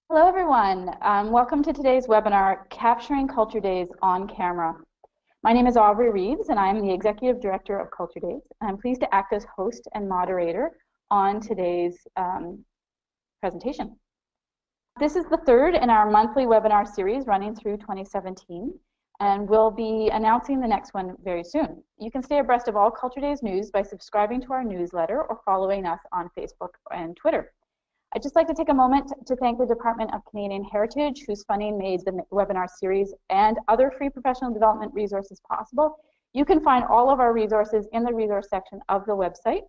Hello, everyone. Welcome to today's webinar, Capturing Culture Days on Camera. My name is Aubrey Reeves, and I'm the Executive Director of Culture Days. I'm pleased to act as host and moderator on today's presentation. This is the third in our monthly webinar series running through 2017, and we'll be announcing the next one very soon. You can stay abreast of all Culture Days news by subscribing to our newsletter or following us on Facebook and Twitter. I'd just like to take a moment to thank the Department of Canadian Heritage, whose funding made the webinar series and other free professional development resources possible. You can find all of our resources in the resource section of the website.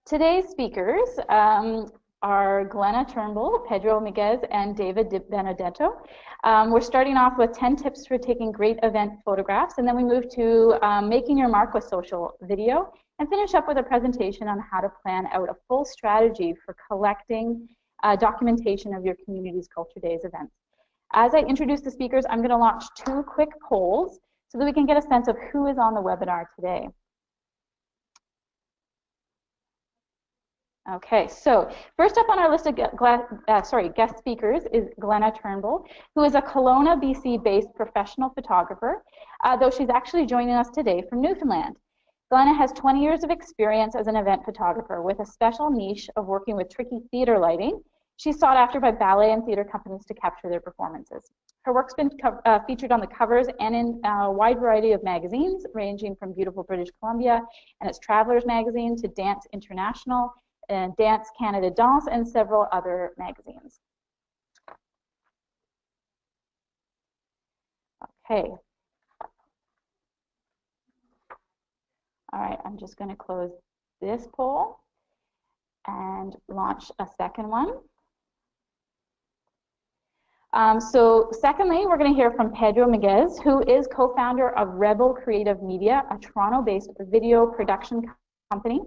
Today's speakers are Glenna Turnbull, Pedro Miguez, and David Benedetto. We're starting off with 10 tips for taking great event photographs, and then we move to making your mark with social video, and finish up with a presentation on how to plan out a full strategy for collecting documentation of your community's Culture Days events. As I introduce the speakers, I'm going to launch 2 quick polls so that we can get a sense of who is on the webinar today. Okay, so first up on our list of guest speakers is Glenna Turnbull, who is a Kelowna, BC-based professional photographer, though she's actually joining us today from Newfoundland. Glenna has 20 years of experience as an event photographer with a special niche of working with tricky theater lighting. She's sought after by ballet and theater companies to capture their performances. Her work's been featured on the covers and in a wide variety of magazines, ranging from Beautiful British Columbia and its Travelers magazine to Dance International and Dance Canada Danse and several other magazines. Okay. All right, I'm just going to close this poll and launch a second one. So secondly, we're going to hear from Pedro Miguez, who is co-founder of Rebel Creative Media, a Toronto-based video production company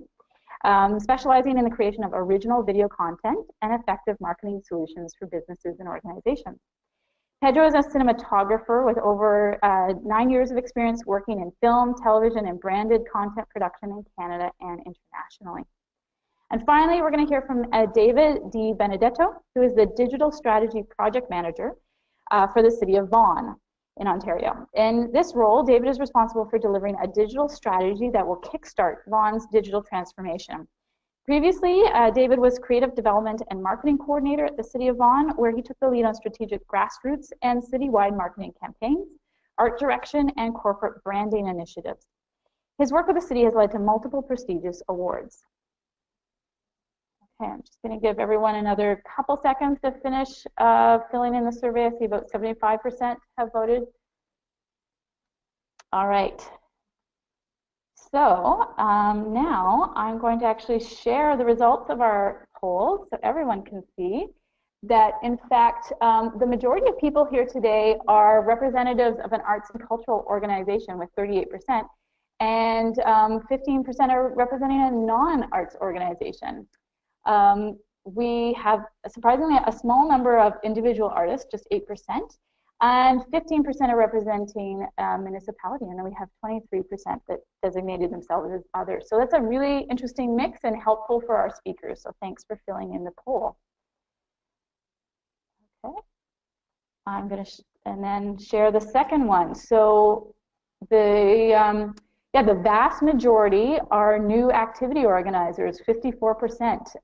specializing in the creation of original video content and effective marketing solutions for businesses and organizations. Pedro is a cinematographer with over 9 years of experience working in film, television, and branded content production in Canada and internationally. And finally, we're going to hear from David D. Benedetto, who is the Digital Strategy Project Manager for the City of Vaughan in Ontario. In this role, David is responsible for delivering a digital strategy that will kickstart Vaughan's digital transformation. Previously, David was Creative Development and Marketing Coordinator at the City of Vaughan, where he took the lead on strategic grassroots and citywide marketing campaigns, art direction, and corporate branding initiatives. His work with the city has led to multiple prestigious awards. Okay, I'm just going to give everyone another couple seconds to finish filling in the survey. I see about 75% have voted. All right. So now I'm going to actually share the results of our polls so everyone can see that, in fact, the majority of people here today are representatives of an arts and cultural organization with 38%, and 15% are representing a non-arts organization. We have, surprisingly, a small number of individual artists, just 8%, and 15% are representing a municipality, and then we have 23% that designated themselves as others. So that's a really interesting mix and helpful for our speakers. So thanks for filling in the poll. Okay, I'm going to and then share the second one. So the vast majority are new activity organizers. 54%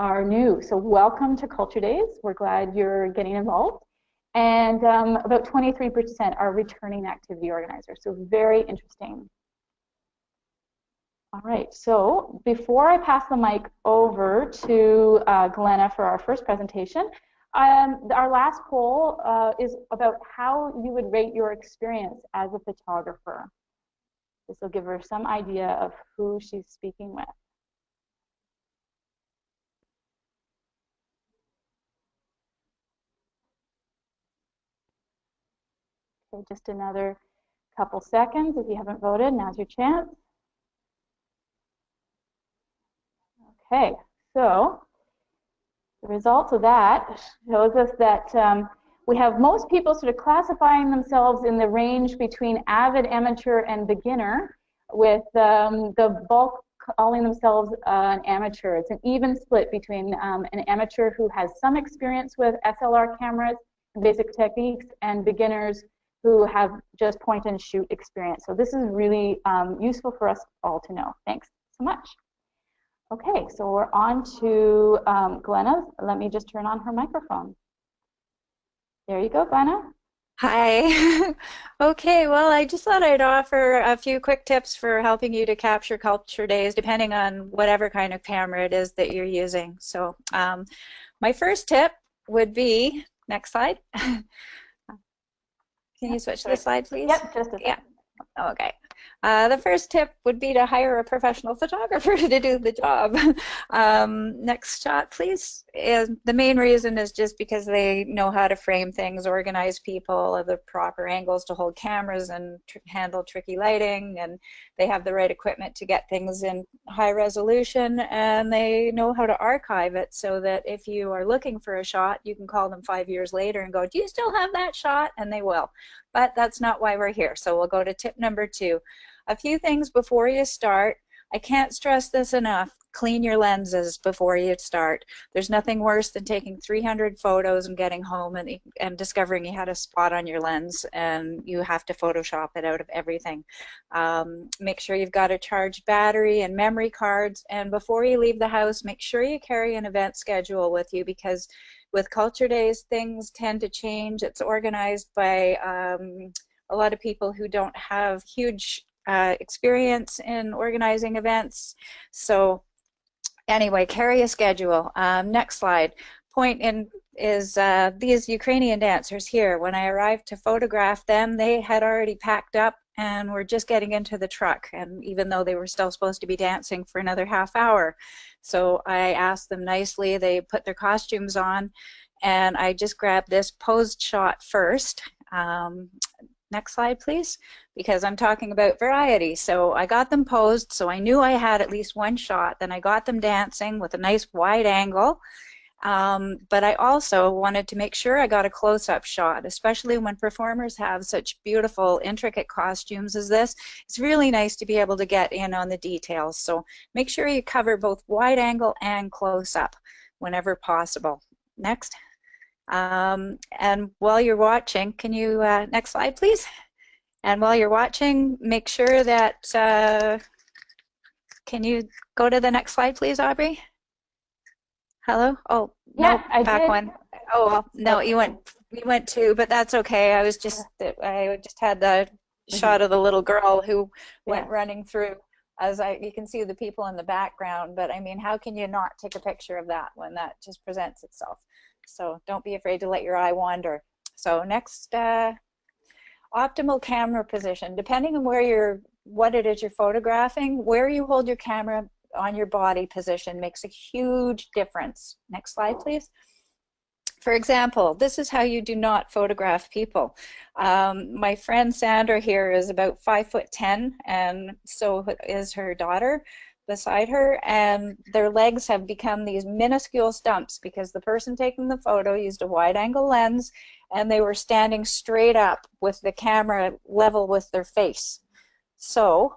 are new. So welcome to Culture Days. We're glad you're getting involved. And about 23% are returning activity organizers. So very interesting. All right, so before I pass the mic over to Glenna for our first presentation, our last poll is about how you would rate your experience as a photographer. This will give her some idea of who she's speaking with. Okay, just another couple seconds. If you haven't voted, now's your chance. Okay, so the results of that shows us that we have most people sort of classifying themselves in the range between avid, amateur, and beginner, with the bulk calling themselves an amateur. It's an even split between an amateur who has some experience with SLR cameras and basic techniques and beginners who have just point and shoot experience. So this is really useful for us all to know. Thanks so much. Okay, so we're on to Glenna. Let me just turn on her microphone. There you go, Glenna. Hi. Okay, well, I just thought I'd offer a few quick tips for helping you to capture culture days, depending on whatever kind of camera it is that you're using. So my first tip would be, next slide. Can you switch to the slide, please? Yep, just a second. Yeah. Okay. The first tip would be to hire a professional photographer to do the job. Next shot, please. The main reason is just because they know how to frame things, organize people, have the proper angles to hold cameras and handle tricky lighting, and they have the right equipment to get things in high resolution, and they know how to archive it so that if you are looking for a shot, you can call them 5 years later and go, do you still have that shot? And they will. But that's not why we're here. So we'll go to tip number 2. A few things before you start. I can't stress this enough. Clean your lenses before you start. There's nothing worse than taking 300 photos and getting home and discovering you had a spot on your lens and you have to Photoshop it out of everything. Make sure you've got a charged battery and memory cards, and before you leave the house, make sure you carry an event schedule with you, because with Culture Days, things tend to change. It's organized by a lot of people who don't have huge experience in organizing events. So anyway, carry a schedule. Next slide. Point in is these Ukrainian dancers here. When I arrived to photograph them, they had already packed up and were just getting into the truck, and even though they were still supposed to be dancing for another half hour. So I asked them nicely, they put their costumes on, and I just grabbed this posed shot first. Next slide, please, because I'm talking about variety. So I got them posed, so I knew I had at least one shot. Then I got them dancing with a nice wide angle. But I also wanted to make sure I got a close-up shot, especially when performers have such beautiful, intricate costumes as this. It's really nice to be able to get in on the details. So make sure you cover both wide angle and close-up whenever possible. Next. And while you're watching, can you, next slide, please? And while you're watching, make sure that, can you go to the next slide, please, Aubrey? Hello? Oh, yeah, no, I back did. one. Oh, well, no, you went two, but that's okay. I just had the shot of the little girl who went running through. You can see the people in the background, but I mean, how can you not take a picture of that when that just presents itself? So don't be afraid to let your eye wander. So next, optimal camera position. Depending on what it is you're photographing, where you hold your camera on your body position makes a huge difference. Next slide, please. For example, this is how you do not photograph people. My friend Sandra here is about 5'10", and so is her daughter beside her, and their legs have become these minuscule stumps because the person taking the photo used a wide angle lens and they were standing straight up with the camera level with their face. So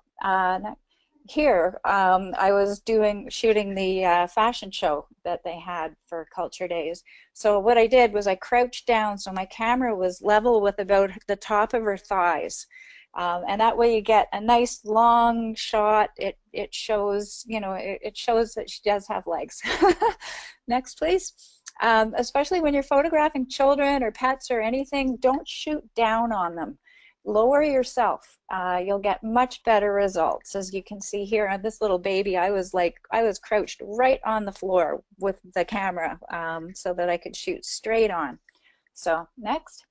here I was shooting the fashion show that they had for Culture Days. So what I did was I crouched down so my camera was level with about the top of her thighs. And that way you get a nice long shot. It shows, you know, it shows that she does have legs. Next, please. Especially when you're photographing children or pets or anything, don't shoot down on them. Lower yourself. You'll get much better results. As you can see here on this little baby, I was crouched right on the floor with the camera so that I could shoot straight on. So next.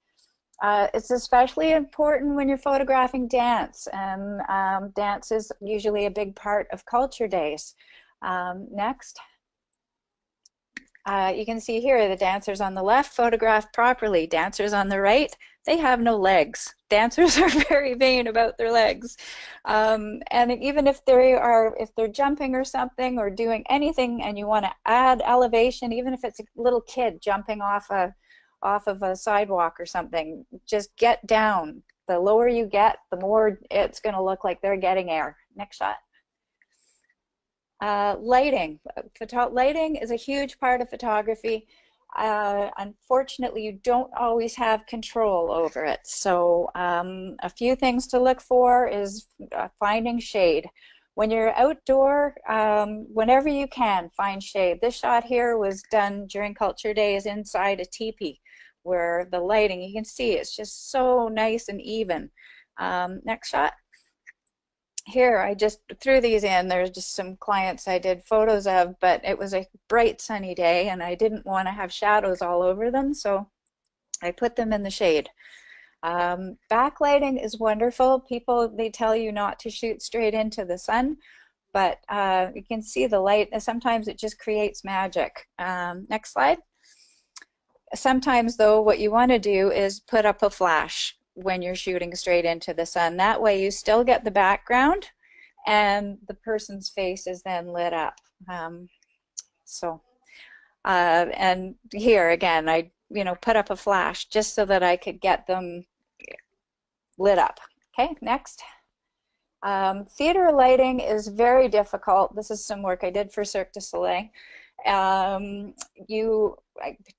It's especially important when you're photographing dance, and dance is usually a big part of Culture Days. Next. You can see here the dancers on the left photographed properly. Dancers on the right, they have no legs. Dancers are very vain about their legs. And even if they're jumping or something or doing anything and you want to add elevation, even if it's a little kid jumping off of a sidewalk or something, just get down. The lower you get, the more it's going to look like they're getting air. Next shot. Lighting. Lighting is a huge part of photography. Unfortunately, you don't always have control over it. So a few things to look for is finding shade. When you're outdoor, whenever you can, find shade. This shot here was done during Culture Days inside a teepee, where the lighting, you can see it's just so nice and even. Next shot. Here, I just threw these in. There's just some clients I did photos of, but it was a bright sunny day and I didn't want to have shadows all over them, so I put them in the shade. Backlighting is wonderful. People, they tell you not to shoot straight into the sun, but you can see the light. Sometimes it just creates magic. Next slide. Sometimes, though, what you want to do is put up a flash when you're shooting straight into the sun. That way you still get the background and the person's face is then lit up. And here again, I put up a flash just so that I could get them lit up. Okay, next. Theater lighting is very difficult. This is some work I did for Cirque du Soleil. You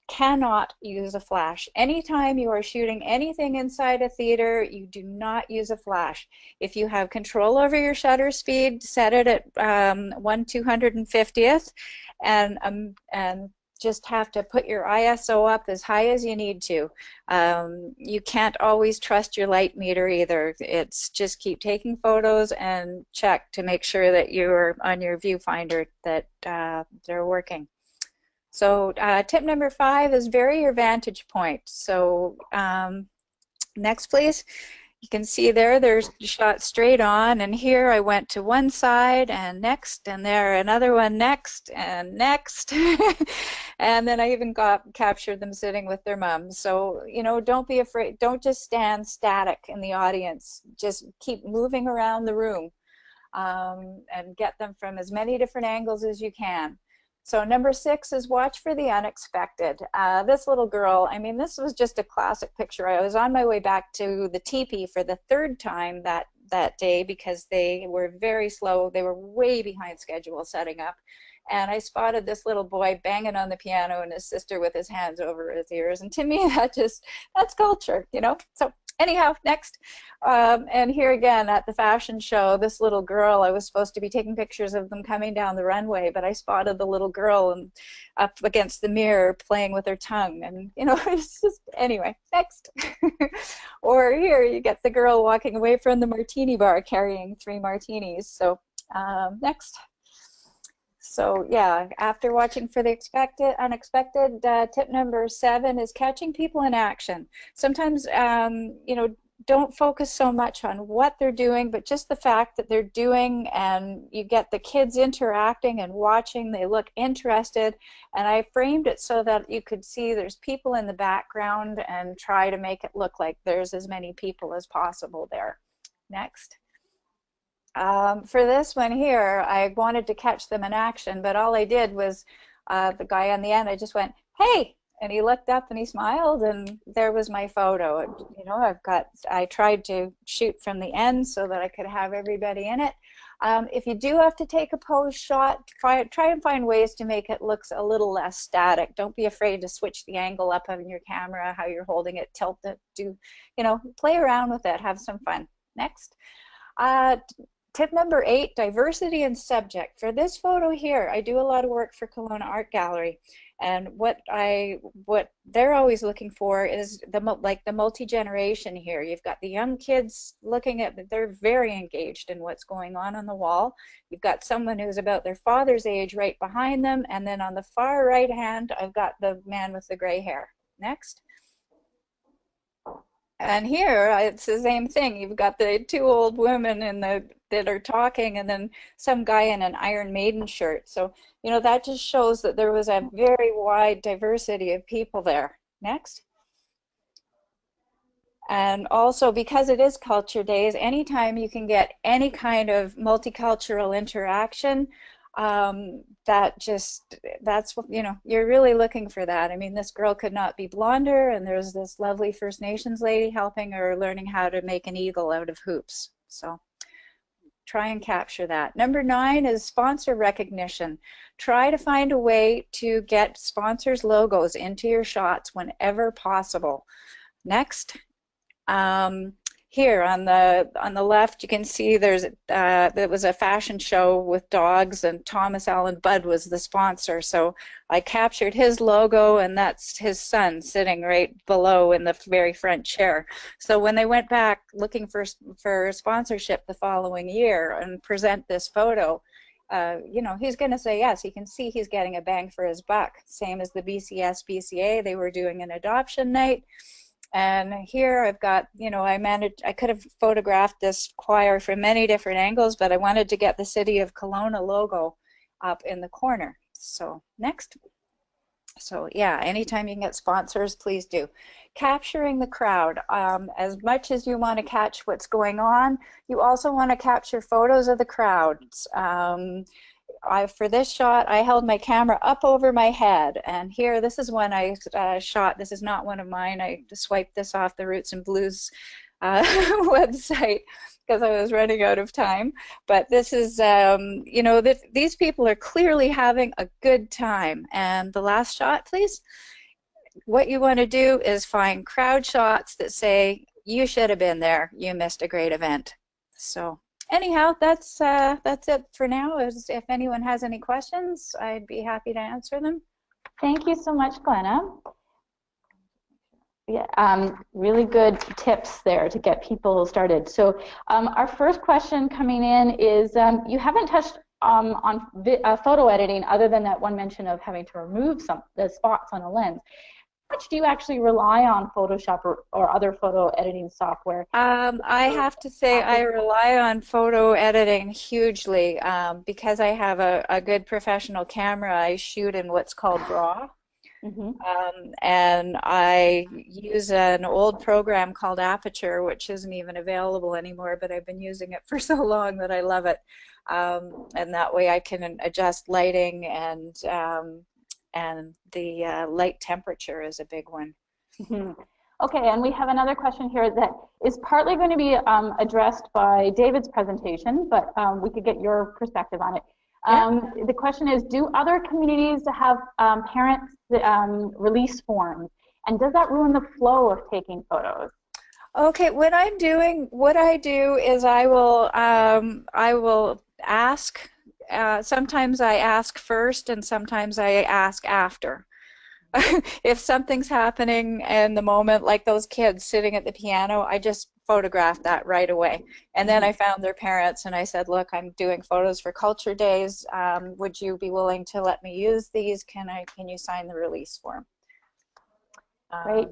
cannot use a flash. Anytime you are shooting anything inside a theater, you do not use a flash. If you have control over your shutter speed, set it at 1/250th and just have to put your ISO up as high as you need to. You can't always trust your light meter either. It's just keep taking photos and check to make sure that you're on your viewfinder that they're working. So tip number 5 is vary your vantage point. So next please. You can see there's shot straight on, and here I went to one side and next, and there another one next and next. And then I even captured them sitting with their mums. So don't be afraid. Don't just stand static in the audience. Just keep moving around the room and get them from as many different angles as you can. So number 6 is watch for the unexpected. This little girl, I mean, this was just a classic picture. I was on my way back to the teepee for the 3rd time that day because they were very slow. They were way behind schedule setting up. And I spotted this little boy banging on the piano and his sister with his hands over his ears. And to me, that's culture, So anyhow, next. And here again at the fashion show, this little girl, I was supposed to be taking pictures of them coming down the runway, but I spotted the little girl and up against the mirror playing with her tongue. And, it's just, anyway, next. Or here you get the girl walking away from the martini bar carrying 3 martinis. So next. So yeah, after watching for the unexpected, tip number 7 is catching people in action. Sometimes, don't focus so much on what they're doing, but just the fact that they're doing, and you get the kids interacting and watching, they look interested. And I framed it so that you could see there's people in the background and try to make it look like there's as many people as possible there. Next. For this one here, I wanted to catch them in action, but all I did was the guy on the end, I just went, hey, and he looked up and he smiled, and there was my photo. I tried to shoot from the end so that I could have everybody in it. If you do have to take a pose shot, try and find ways to make it look a little less static. Don't be afraid to switch the angle up on your camera, how you're holding it, tilt it, play around with it, have some fun. Next. Tip number 8, diversity in subject. For this photo here, I do a lot of work for Kelowna Art Gallery, and what they're always looking for is the multi-generation here. You've got the young kids looking at, they're very engaged in what's going on the wall. You've got someone who's about their father's age right behind them, and then on the far right hand, I've got the man with the gray hair. Next. And here, it's the same thing. You've got the 2 old women that are talking, and then some guy in an Iron Maiden shirt. So, that just shows that there was a very wide diversity of people there. Next. And also, because it is Culture Days, anytime you can get any kind of multicultural interaction, that's what, you're really looking for that. I mean, this girl could not be blonder, and there's this lovely First Nations lady helping her learning how to make an eagle out of hoops. So try and capture that. Number 9 is sponsor recognition. Try to find a way to get sponsors' logos into your shots whenever possible. Next. Here on the left, you can see there was a fashion show with dogs, and Thomas Allen Budd was the sponsor. So I captured his logo, and that's his son sitting right below in the very front chair. So when they went back looking for sponsorship the following year and present this photo, you know, he's going to say yes. He can see he's getting a bang for his buck. Same as the BCS BCA, they were doing an adoption night. And here I've got, you know, I could have photographed this choir from many different angles, but I wanted to get the City of Kelowna logo up in the corner. So next. So yeah, anytime you can get sponsors, please do. Capturing the crowd. As much as you want to catch what's going on, you also want to capture photos of the crowds. For this shot, I held my camera up over my head, and here, this is one I shot. This is not one of mine. I swiped this off the Roots and Blues website because I was running out of time. But this is, you know, these people are clearly having a good time. And the last shot, please. What you want to do is find crowd shots that say, you should have been there. You missed a great event. So. Anyhow, that's it for now. If anyone has any questions, I'd be happy to answer them. Thank you so much, Glenna. Yeah, really good tips there to get people started. So our first question coming in is, you haven't touched on photo editing other than that one mention of having to remove the spots on a lens. How much do you actually rely on Photoshop or other photo editing software? I have to say I rely on photo editing hugely because I have a good professional camera. I shoot in what's called RAW. Mm-hmm. And I use an old program called Aperture, which isn't even available anymore, but I've been using it for so long that I love it. And that way I can adjust lighting, and the light temperature is a big one. Mm-hmm. Okay, and we have another question here that is partly going to be addressed by David's presentation, but we could get your perspective on it. Yeah. The question is, do other communities have parents release forms, and does that ruin the flow of taking photos? Okay, what I do is I will ask. Sometimes I ask first, and sometimes I ask after. If something's happening in the moment, like those kids sitting at the piano, I just photographed that right away. And then I found their parents and I said, look, I'm doing photos for Culture Days. Would you be willing to let me use these? Can you sign the release form? Great.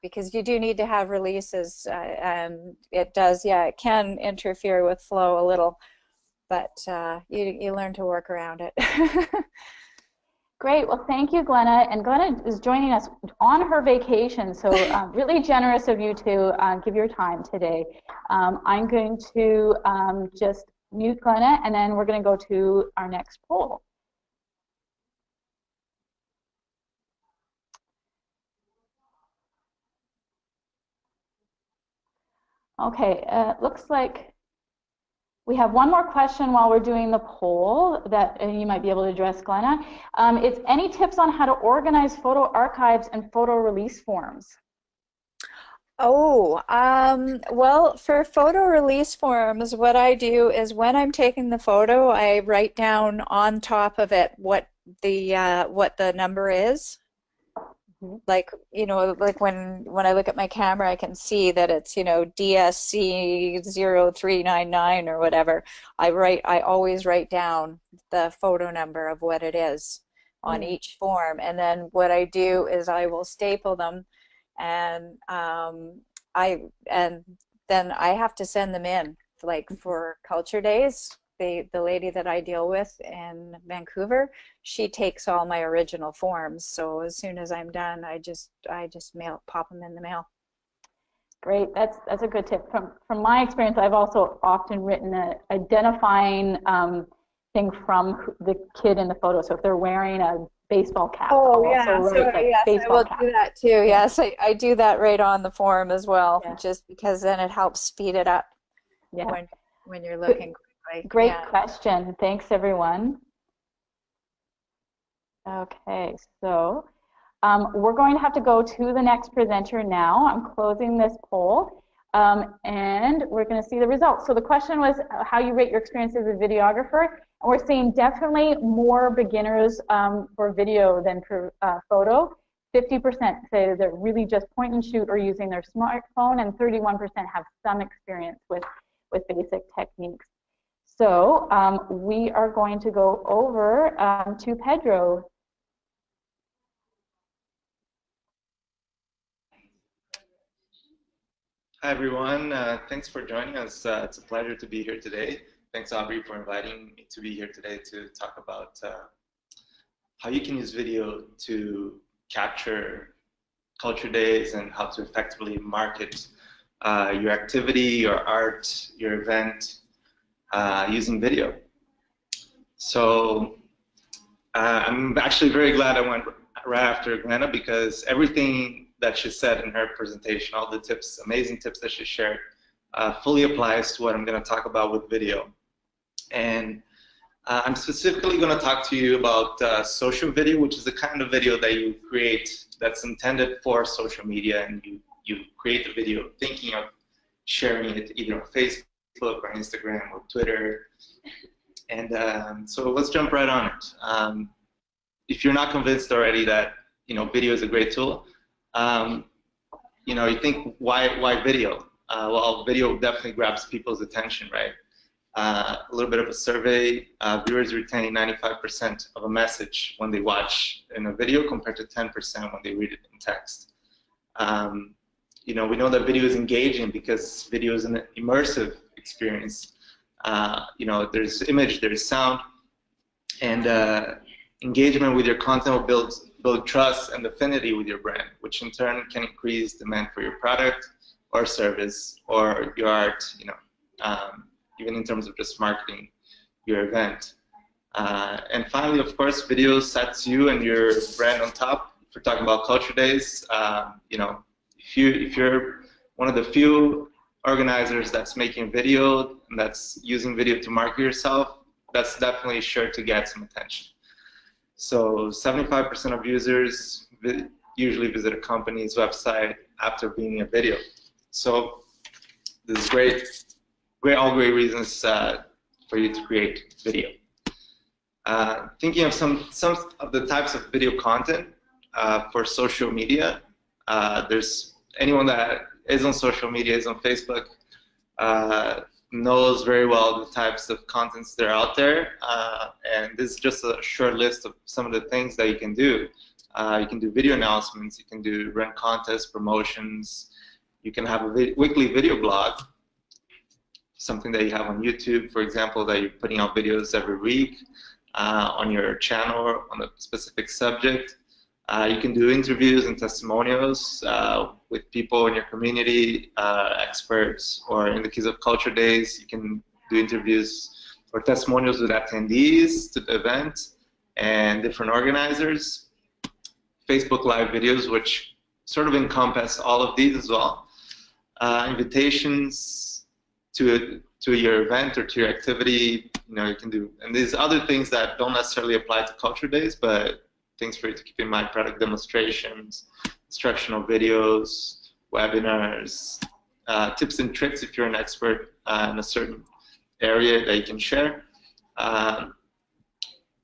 Because you do need to have releases, and it does, yeah, it can interfere with flow a little, but you learn to work around it. Great. Well, thank you, Glenna. And Glenna is joining us on her vacation, so really generous of you to give your time today. I'm going to just mute Glenna, and then we're going to go to our next poll. Okay, looks like we have one more question while we're doing the poll that you might be able to address, Glenna. It's any tips on how to organize photo archives and photo release forms? Oh, well, for photo release forms, what I do is when I'm taking the photo, I write down on top of it what the number is. Like, you know, like when I look at my camera, I can see that it's, you know, DSC 0399 or whatever. I always write down the photo number of what it is on each form, and then what I do is I will staple them, and then I have to send them in, like for Culture Days. The lady that I deal with in Vancouver, she takes all my original forms. So as soon as I'm done, I just pop them in the mail. Great, that's a good tip. From my experience, I've also often written an identifying thing from the kid in the photo. So if they're wearing a baseball cap, oh yeah, so yes, I will do that too. Yeah. Yes, I do that right on the form as well, just because then it helps speed it up when you're looking quickly. exactly. Great Yeah. question. Thanks, everyone. Okay, so we're going to have to go to the next presenter now. I'm closing this poll, and we're going to see the results. So the question was how you rate your experience as a videographer. And we're seeing definitely more beginners for video than for photo. 50% say they're really just point and shoot or using their smartphone, and 31% have some experience with basic techniques. So we are going to go over to Pedro. Hi, everyone. Thanks for joining us. It's a pleasure to be here today. Thanks, Aubrey, for inviting me to be here today to talk about how you can use video to capture culture days and how to effectively market your activity, your art, your event using video. So I'm actually very glad I went right after Glenna, because everything that she said in her presentation, all the tips, amazing tips that she shared, fully applies to what I'm going to talk about with video. And I'm specifically going to talk to you about social video, which is the kind of video that you create that's intended for social media, and you create the video thinking of sharing it either on Facebook or Instagram or Twitter. And so let's jump right on it. If you're not convinced already that video is a great tool, you think why video? Well, video definitely grabs people's attention, right? A little bit of a survey: viewers retain 95% of a message when they watch in a video, compared to 10% when they read it in text. We know that video is engaging because video is an immersive experience. There's image, there's sound, and engagement with your content will build trust and affinity with your brand, which in turn can increase demand for your product or service or your art, even in terms of just marketing your event. And finally, of course, video sets you and your brand on top. If we're talking about culture days, if you're one of the few organizers that's making video and that's using video to market yourself, that's definitely sure to get some attention. So 75% of users usually visit a company's website after viewing a video. So this is all great reasons for you to create video. Thinking of some of the types of video content for social media, there's anyone that is on social media, is on Facebook, knows very well the types of contents that are out there, and this is just a short list of some of the things that you can do. You can do video announcements, you can run contests, promotions, you can have a weekly video blog, something that you have on YouTube, for example, that you're putting out videos every week on your channel on a specific subject. You can do interviews and testimonials with people in your community, experts, or in the case of Culture Days, you can do interviews or testimonials with attendees to the event and different organizers. Facebook Live videos, which sort of encompass all of these as well. Invitations to your event or to your activity, you can do. And there's other things that don't necessarily apply to Culture Days, but things for you to keep in mind: product demonstrations, instructional videos, webinars, tips and tricks if you're an expert in a certain area that you can share.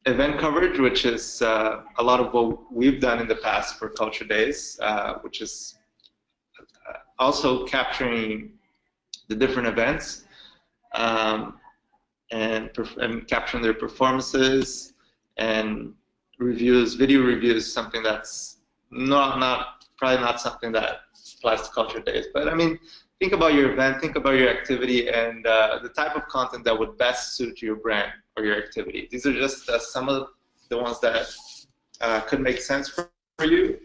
Event coverage, which is a lot of what we've done in the past for Culture Days, which is also capturing the different events and capturing their performances, and reviews, video reviews, something that's probably not something that applies to Culture Days. But I mean, think about your event, think about your activity, and the type of content that would best suit your brand or your activity. These are just some of the ones that could make sense for you,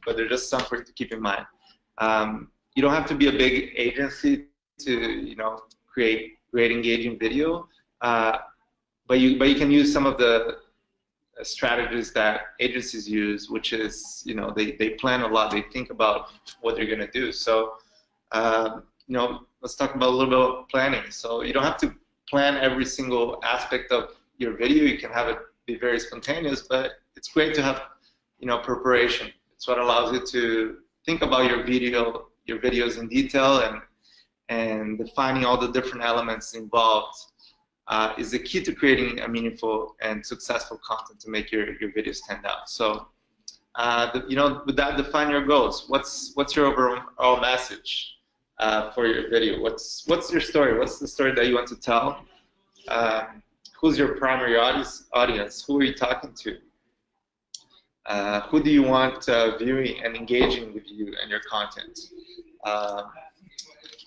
but they're just some for you to keep in mind. You don't have to be a big agency to create great engaging video, but you can use some of the strategies that agencies use, which is they plan a lot, they think about what they're going to do. So let's talk about a little bit of planning. So you don't have to plan every single aspect of your video. You can have it be very spontaneous, but it's great to have, preparation. It's what allows you to think about your videos in detail, and defining all the different elements involved is the key to creating a meaningful and successful content to make your video stand out. So, with that, define your goals. What's your overall message for your video? What's your story? What's the story that you want to tell? Who's your primary audience? Who are you talking to? Who do you want viewing and engaging with you and your content?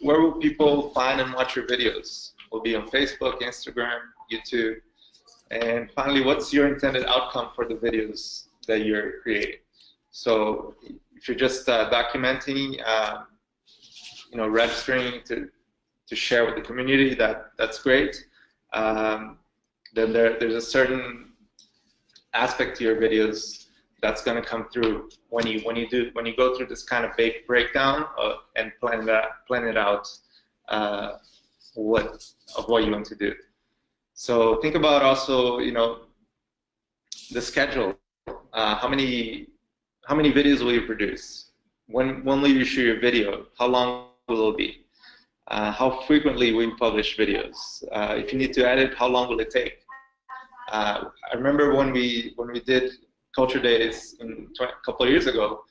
Where will people find and watch your videos? Will be on Facebook, Instagram, YouTube. And finally, what's your intended outcome for the videos that you're creating? So if you're just documenting, registering to share with the community, that's great. Then there's a certain aspect to your videos that's going to come through when you go through this kind of breakdown and plan it out what you want to do. So think about also the schedule. How many videos will you produce? When will you shoot your video? How long will it be? How frequently will you publish videos? If you need to edit, how long will it take? I remember when we did Culture Days a couple of years ago,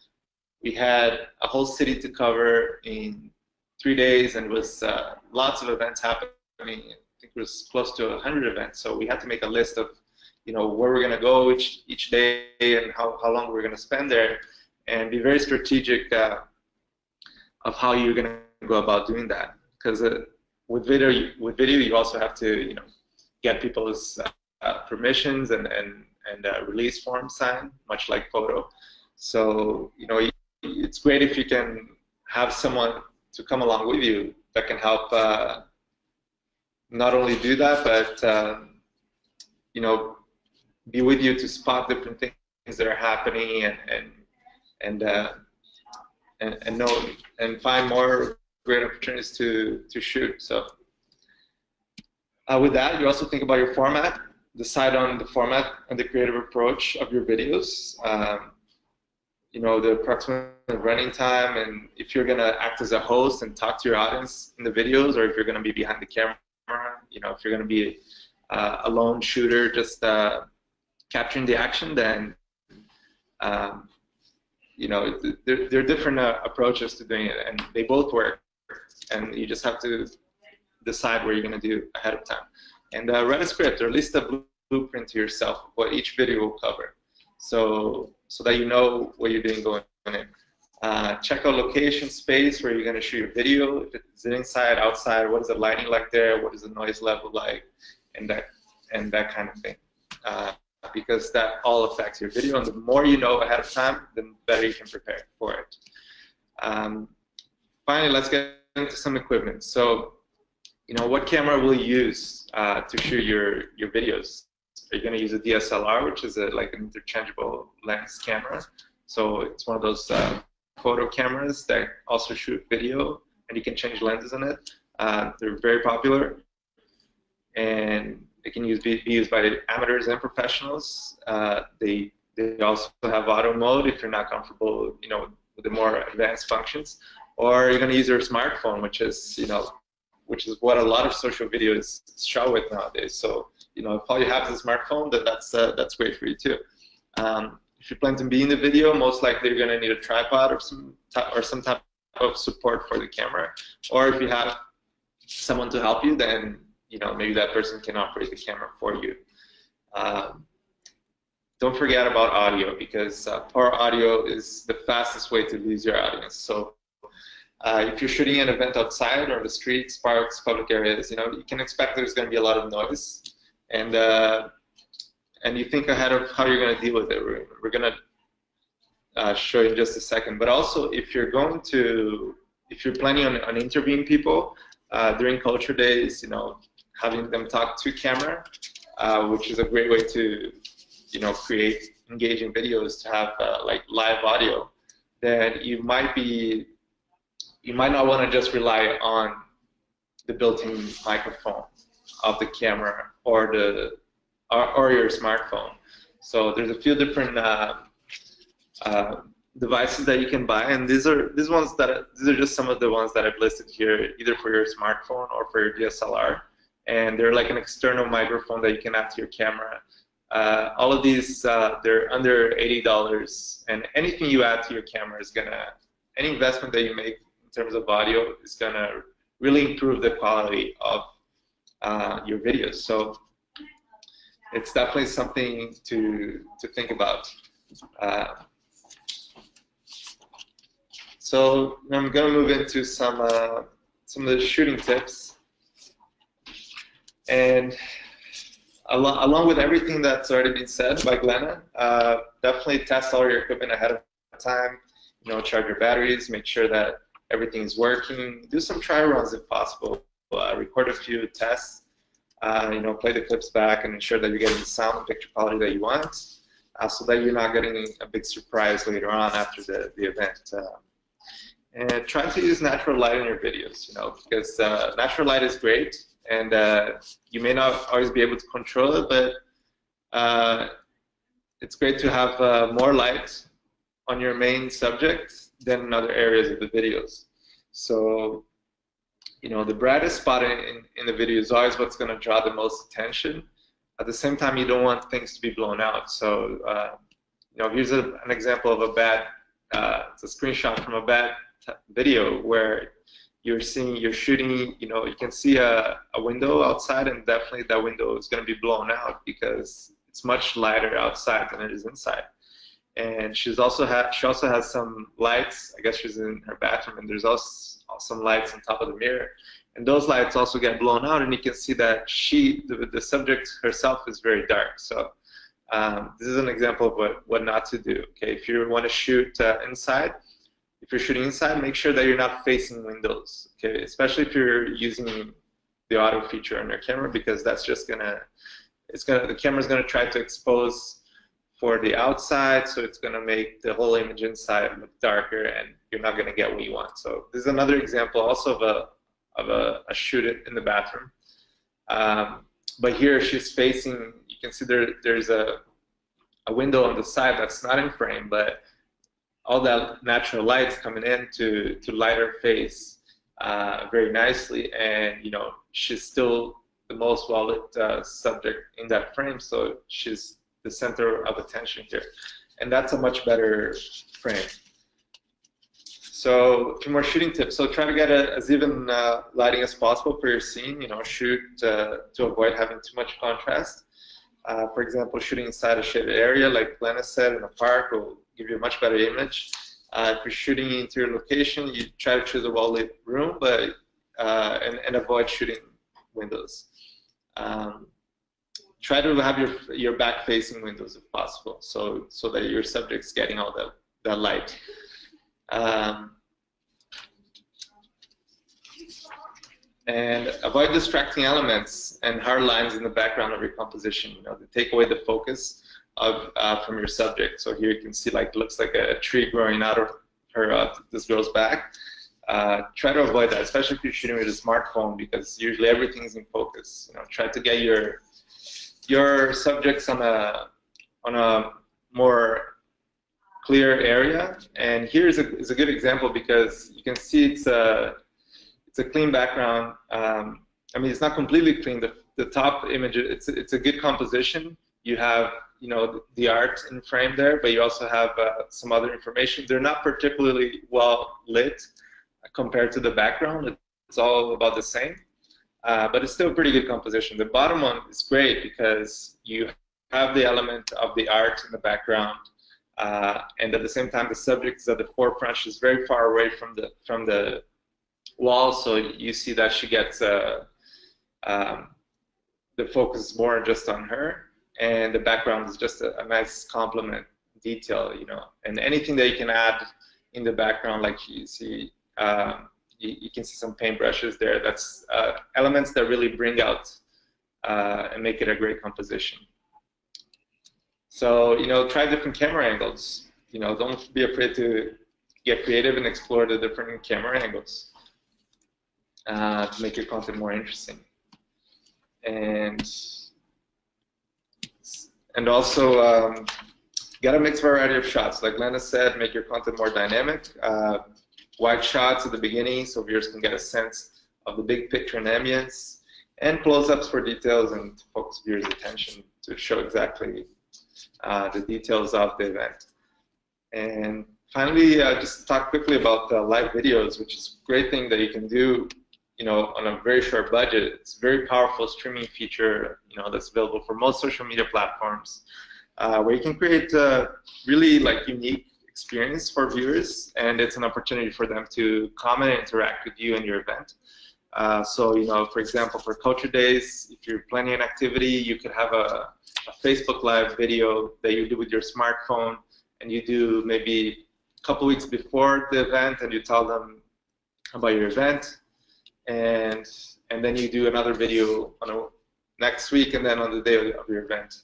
we had a whole city to cover in 3 days, and it was lots of events happening. I think it was close to 100 events. So we had to make a list of, where we're going to go each day and how long we're going to spend there, and be very strategic of how you're going to go about doing that. Because with video, you also have to, get people's permissions and release forms signed, much like photo. So, it's great if you can have someone to come along with you that can help not only do that, but be with you to spot different things that are happening and know and find more great opportunities to shoot. So with that, you also think about your format. Decide on the format and the creative approach of your videos. The approximate running time, and if you're gonna act as a host and talk to your audience in the videos, or if you're gonna be behind the camera, if you're gonna be a lone shooter just capturing the action, then there are different approaches to doing it, and they both work, and you just have to decide what you're gonna do ahead of time. And write a script, or at least a blueprint to yourself of what each video will cover, so that you know what you're doing going in. Check out location, space where you're going to shoot your video. If it's inside, outside, what is the lighting like there? What is the noise level like? And that kind of thing. Because that all affects your video, and the more you know ahead of time, the better you can prepare for it. Finally, let's get into some equipment. So, what camera will you use to shoot your videos? Are you going to use a DSLR, which is like an interchangeable lens camera? So it's one of those photo cameras that also shoot video, and you can change lenses on it. They're very popular, and they can be used by amateurs and professionals. They also have auto mode if you're not comfortable, with the more advanced functions. Or you're going to use your smartphone, which is what a lot of social videos shot with nowadays. So, if all you have is a smartphone, that's great for you too. If you plan to be in the video, most likely you're going to need a tripod or some type of support for the camera. Or if you have someone to help you, then maybe that person can operate the camera for you. Don't forget about audio, because poor audio is the fastest way to lose your audience. So if you're shooting an event outside or on the streets, parks, public areas, you can expect there's going to be a lot of noise, and you think ahead of how you're going to deal with it. We're going to show you in just a second. But also, if you're planning on interviewing people during Culture Days, having them talk to camera, which is a great way to create engaging videos, to have like live audio, then you might not want to just rely on the built-in microphone. of the camera or your smartphone. So there's a few different devices that you can buy, and these are just some of the ones that I've listed here, either for your smartphone or for your DSLR. And they're like an external microphone that you can add to your camera. All of these, they're under $80, and anything you add to your camera is any investment that you make in terms of audio is gonna really improve the quality of your videos. So it's definitely something to think about. So I'm gonna move into some of the shooting tips. And along with everything that's already been said by Glenna, definitely test all your equipment ahead of time. You know, charge your batteries, make sure that everything is working. Do some trial runs if possible. Record a few tests. You know, play the clips back and ensure that you're getting the sound and picture quality that you want, so that you're not getting a big surprise later on after the event. And try to use natural light in your videos, you know, because natural light is great. And you may not always be able to control it, but it's great to have more light on your main subject than in other areas of the videos. So, you know, the brightest spot in the video is always what's going to draw the most attention. At the same time, you don't want things to be blown out. So, you know, here's an example of a bad, it's a screenshot from a bad video where you're shooting, you know, you can see a window outside, and definitely that window is going to be blown out because it's much lighter outside than it is inside. And she also has some lights. I guess she's in her bathroom, and there's also some lights on top of the mirror, and those lights also get blown out, and you can see that the subject herself is very dark. So this is an example of what not to do. Okay, if you want to shoot inside. If you're shooting inside, make sure that you're not facing windows, okay? Especially if you're using the auto feature on your camera, because that's just the camera's gonna try to expose for the outside, so it's gonna make the whole image inside look darker, and you're not gonna get what you want. So this is another example also of a shoot in the bathroom. But here she's facing, you can see there's a window on the side that's not in frame, but all that natural light's coming in to light her face very nicely, and you know, she's still the most well-lit subject in that frame, so she's the center of attention here, and that's a much better frame. So a few more shooting tips. So try to get as even lighting as possible for your scene. You know, shoot to avoid having too much contrast. For example, shooting inside a shaded area, like Glenna said, in a park, will give you a much better image. If you're shooting into your location, you try to choose a well-lit room, but and avoid shooting windows. Try to have your back-facing windows if possible, so that your subject's getting all that light. And avoid distracting elements and hard lines in the background of your composition. You know, to take away the focus from your subject. So here you can see, like, looks like a tree growing out of this girl's back. Try to avoid that, especially if you're shooting with a smartphone, because usually everything's in focus. You know, try to get your subjects on a more clear area. And here's a good example, because you can see it's a clean background. I mean, it's not completely clean. The top image, it's a good composition. You have, you know, the art in frame there, but you also have some other information. They're not particularly well lit compared to the background. It's all about the same, but it's still a pretty good composition. The bottom one is great because you have the element of the art in the background, and at the same time the subject is at the forefront. She's very far away from the wall, so you see that she gets the focus is more just on her, and the background is just a nice complement detail, you know. And anything that you can add in the background, like you see, you can see some paintbrushes there. That's elements that really bring out and make it a great composition. So, you know, try different camera angles. You know, don't be afraid to get creative and explore the different camera angles to make your content more interesting. And also, got a mixed variety of shots. Like Glenna said, make your content more dynamic. Wide shots at the beginning so viewers can get a sense of the big picture and ambience, and close-ups for details and to focus viewers' attention to show exactly the details of the event. And finally, just talk quickly about live videos, which is a great thing that you can do, on a very short budget. It's a very powerful streaming feature, that's available for most social media platforms, where you can create a really unique experience for viewers, and it's an opportunity for them to comment and interact with you and your event. So, for example, for Culture Days, if you're planning an activity, you could have a Facebook Live video that you do with your smartphone, and you do maybe a couple weeks before the event, and you tell them about your event, and then you do another video on next week, and then on the day of your event.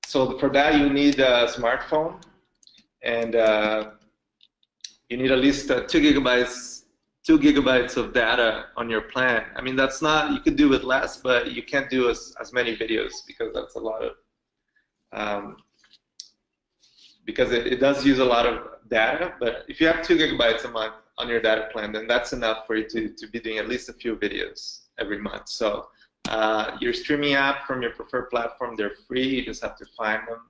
So for that, you need a smartphone, and you need at least 2 gigabytes of data on your plan. I mean, that's not, you could do with less, but you can't do as many videos because that's a lot of, because it does use a lot of data. But if you have 2 gigabytes a month on your data plan, then that's enough for you to be doing at least a few videos every month. So your streaming app from your preferred platform, they're free. You just have to find them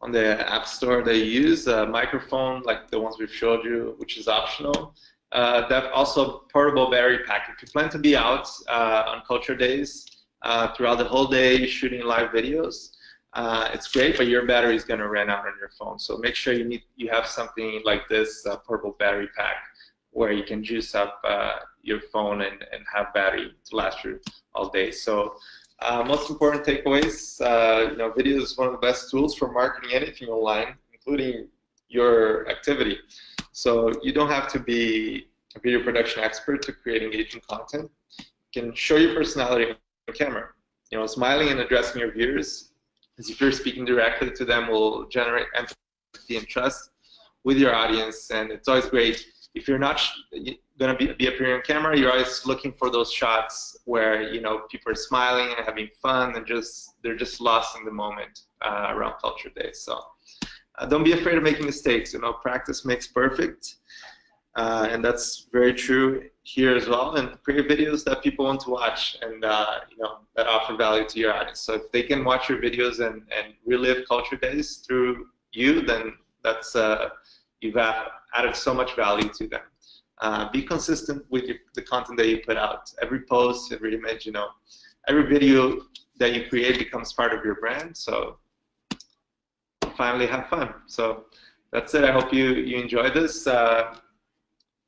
on the app store that you use. Microphone, like the ones we've showed you, which is optional. That also portable battery pack. If you plan to be out on Culture Days throughout the whole day shooting live videos, it's great, but your battery is going to run out on your phone. So make sure you have something like this portable battery pack where you can juice up your phone and have battery to last you all day. So most important takeaways, video is one of the best tools for marketing anything online, including your activity. So you don't have to be a video production expert to create engaging content. You can show your personality on camera. Smiling and addressing your viewers, as if you're speaking directly to them, will generate empathy and trust with your audience. And it's always great if you're not going to be appearing on camera, you're always looking for those shots where people are smiling and having fun and they're just lost in the moment around Culture Day. So don't be afraid of making mistakes. Practice makes perfect, and that's very true here as well. And create videos that people want to watch and that offer value to your audience. So if they can watch your videos and relive Culture Days through you, then that's you've added so much value to them. Be consistent with the content that you put out. Every post, every image, every video that you create becomes part of your brand. So finally, have fun. So that's it. I hope you enjoyed this.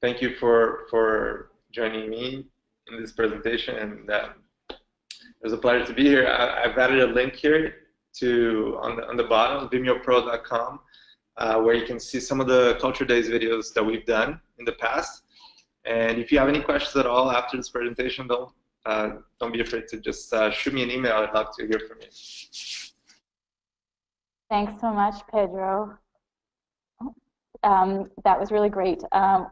Thank you for joining me in this presentation, and it was a pleasure to be here. I've added a link here on the bottom, vimeopro.com. Where you can see some of the Culture Days videos that we've done in the past. And if you have any questions at all after this presentation, don't be afraid to just shoot me an email. I'd love to hear from you. Thanks so much, Pedro. That was really great.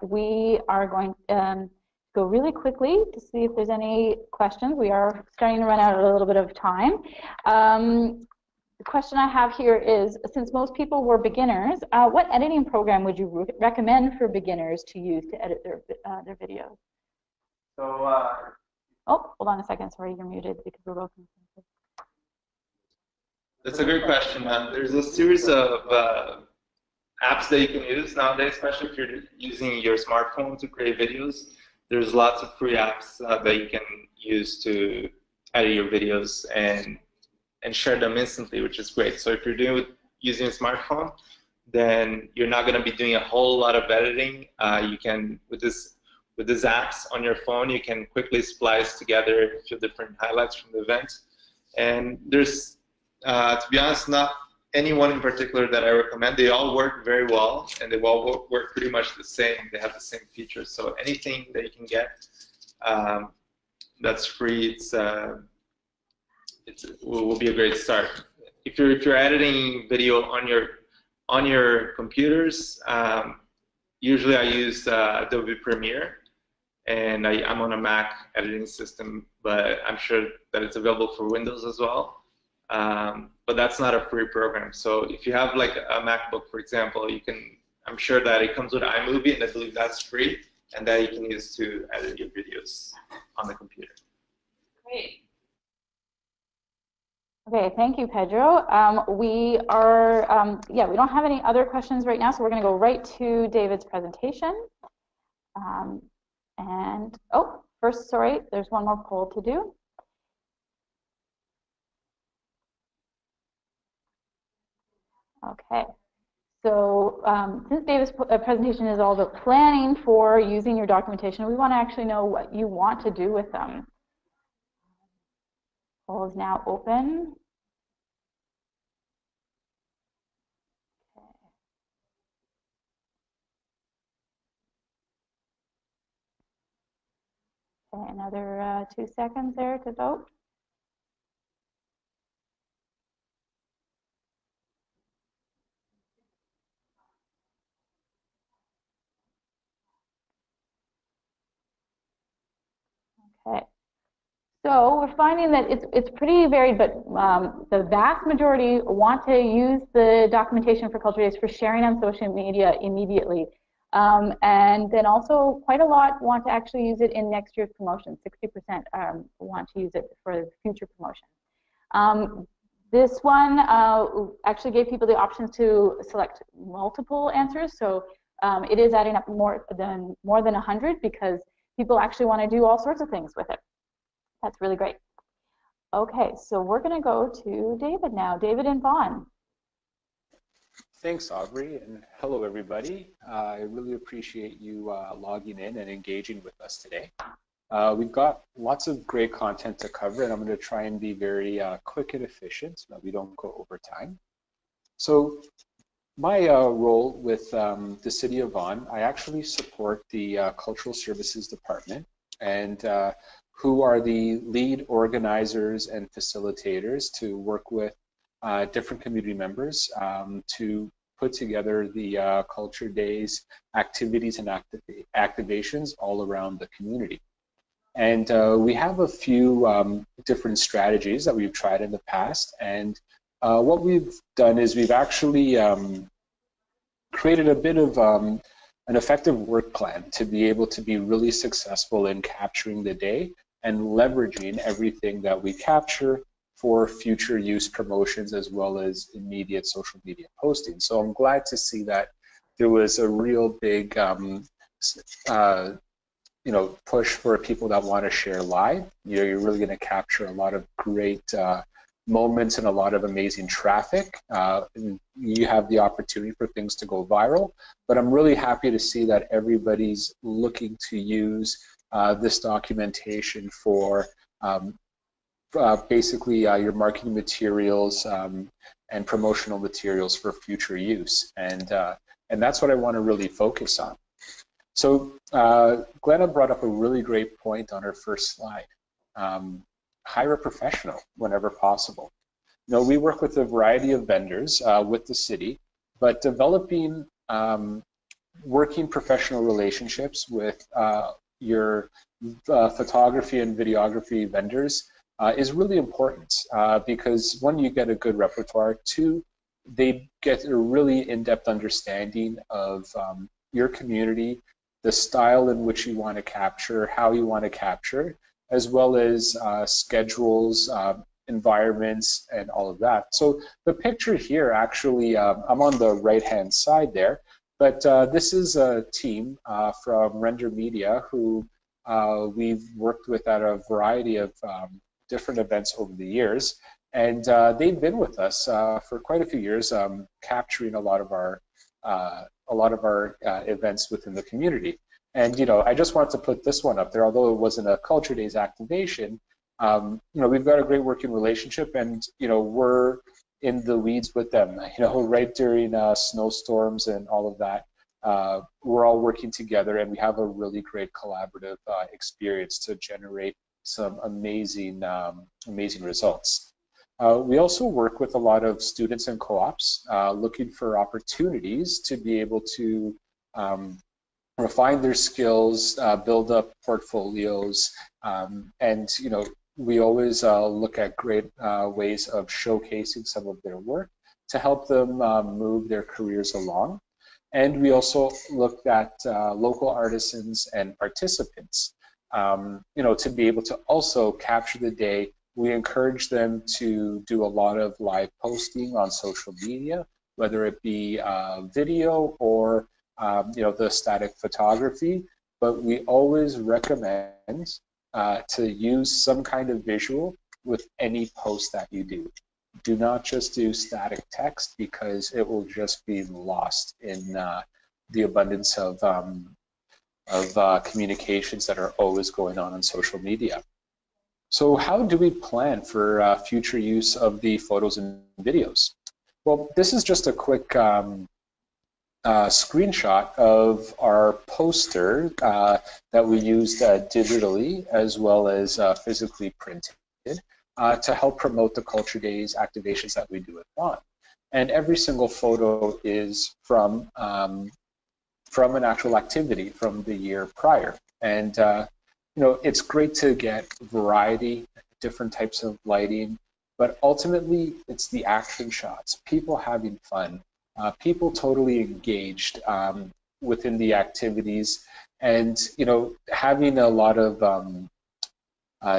We are going to go really quickly to see if there's any questions. We are starting to run out of a little bit of time. The question I have here is, since most people were beginners, what editing program would you recommend for beginners to use to edit their videos? So, oh, hold on a second. Sorry, you're muted because we're both. That's a great question. There's a series of apps that you can use nowadays, especially if you're using your smartphone to create videos. There's lots of free apps that you can use to edit your videos and share them instantly, which is great. So if you're using a smartphone, then you're not going to be doing a whole lot of editing. You can, with these apps on your phone, you can quickly splice together a few different highlights from the event. And there's, to be honest, not any one in particular that I recommend. They all work very well, and they all work pretty much the same. They have the same features. So anything that you can get that's free, it will be a great start. If you're editing video on your computers, usually I use Adobe Premiere, and I'm on a Mac editing system, but I'm sure that it's available for Windows as well. But that's not a free program. So if you have like a MacBook, for example, you can, I'm sure that it comes with iMovie, and I believe that's free, and that you can use to edit your videos on the computer. Great. Okay, thank you, Pedro. We don't have any other questions right now, so we're going to go right to David's presentation. First, sorry, there's one more poll to do. Okay, so since David's presentation is all about planning for using your documentation, we want to actually know what you want to do with them. Poll is now open. Okay, another 2 seconds there to vote. Okay, so we're finding that it's pretty varied, but the vast majority want to use the documentation for Culture Days for sharing on social media immediately. And then also quite a lot want to actually use it in next year's promotion. 60% want to use it for future promotion. This one actually gave people the options to select multiple answers. So it is adding up more than 100 because people actually want to do all sorts of things with it. That's really great. Okay, so we're going to go to David now. David and Vaughan. Thanks, Aubrey, and hello, everybody. I really appreciate you logging in and engaging with us today. We've got lots of great content to cover, and I'm going to try and be very quick and efficient so that we don't go over time. So my role with the City of Vaughan, I actually support the Cultural Services Department, and who are the lead organizers and facilitators to work with different community members to put together the Culture Days activities and activations all around the community. And we have a few different strategies that we've tried in the past, and what we've done is we've actually created a bit of an effective work plan to be able to be really successful in capturing the day and leveraging everything that we capture for future use promotions as well as immediate social media posting. So I'm glad to see that there was a real big push for people that want to share live. You're really going to capture a lot of great moments and a lot of amazing traffic. And you have the opportunity for things to go viral. But I'm really happy to see that everybody's looking to use this documentation for basically your marketing materials and promotional materials for future use. And that's what I want to really focus on. So Glenna brought up a really great point on her first slide. Hire a professional whenever possible. We work with a variety of vendors with the city, but developing working professional relationships with your photography and videography vendors is really important because one, you get a good repertoire, two, they get a really in-depth understanding of your community, the style in which you want to capture, how you want to capture, as well as schedules, environments, and all of that. So the picture here, actually, I'm on the right-hand side there, but this is a team from Render Media who we've worked with at a variety of different events over the years, and they've been with us for quite a few years, capturing a lot of our events within the community. And I just want to put this one up there, although it wasn't a Culture Days activation. We've got a great working relationship, and we're in the weeds with them. Right during snowstorms and all of that, we're all working together, and we have a really great collaborative experience to generate some amazing, amazing results. We also work with a lot of students and co-ops looking for opportunities to be able to refine their skills, build up portfolios, and we always look at great ways of showcasing some of their work to help them move their careers along. And we also looked at local artisans and participants, to be able to also capture the day. We encourage them to do a lot of live posting on social media, whether it be video or the static photography. But we always recommend to use some kind of visual with any post that you do. Do not just do static text, because it will just be lost in the abundance of communications that are always going on social media. So how do we plan for future use of the photos and videos? Well, this is just a quick screenshot of our poster that we used digitally as well as physically printed to help promote the Culture Days activations that we do at Vaughan. And every single photo is from an actual activity from the year prior. And it's great to get variety, different types of lighting, but ultimately it's the action shots, people having fun, people totally engaged within the activities, and having a lot of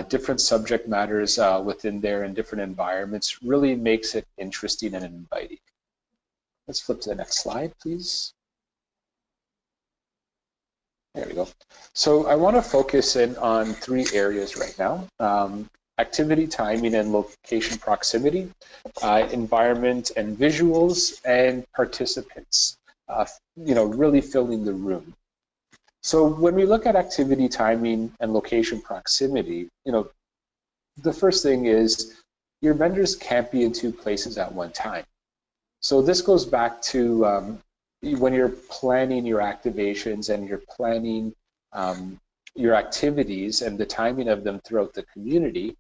different subject matters within there and different environments really makes it interesting and inviting. Let's flip to the next slide, please. There we go. So I want to focus in on 3 areas right now. Activity timing and location proximity, environment and visuals, and participants, really filling the room. So when we look at activity timing and location proximity, the first thing is your vendors can't be in 2 places at one time. So this goes back to when you're planning your activations and you're planning your activities and the timing of them throughout the community.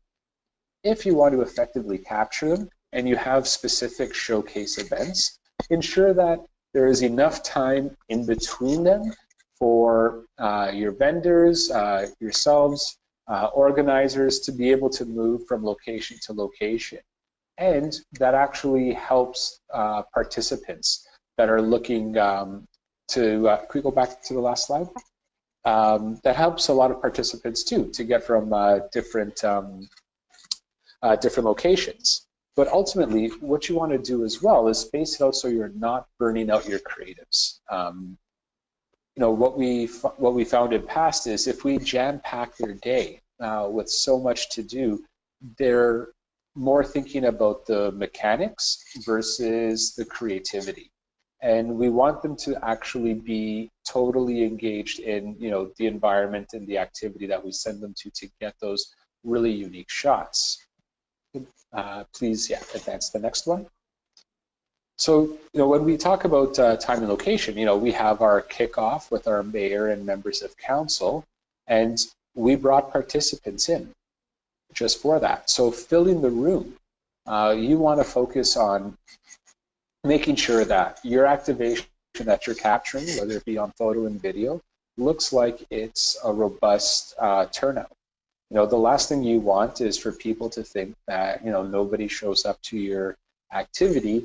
If you want to effectively capture them and you have specific showcase events, ensure that there is enough time in between them for your vendors, yourselves, organizers to be able to move from location to location. And that actually helps participants that are looking to, can we go back to the last slide? That helps a lot of participants too to get from different locations. But ultimately, what you want to do as well is space it out so you're not burning out your creatives. What we found in past is if we jam-pack their day with so much to do, they're more thinking about the mechanics versus the creativity. And we want them to actually be totally engaged in the environment and the activity that we send them to get those really unique shots. Please, advance the next one. So, when we talk about time and location, we have our kickoff with our mayor and members of council, and we brought participants in just for that. So filling the room, you want to focus on making sure that your activation that you're capturing, whether it be on photo and video, looks like it's a robust turnout. The last thing you want is for people to think that nobody shows up to your activity,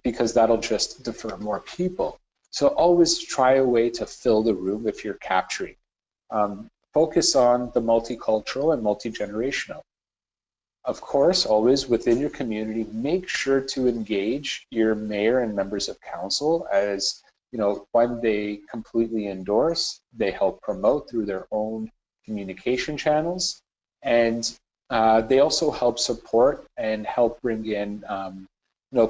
because that'll just defer more people. So always try a way to fill the room if you're capturing. Focus on the multicultural and multi-generational. Of course, always within your community, make sure to engage your mayor and members of council as, when they completely endorse, they help promote through their own communication channels, and they also help support and help bring in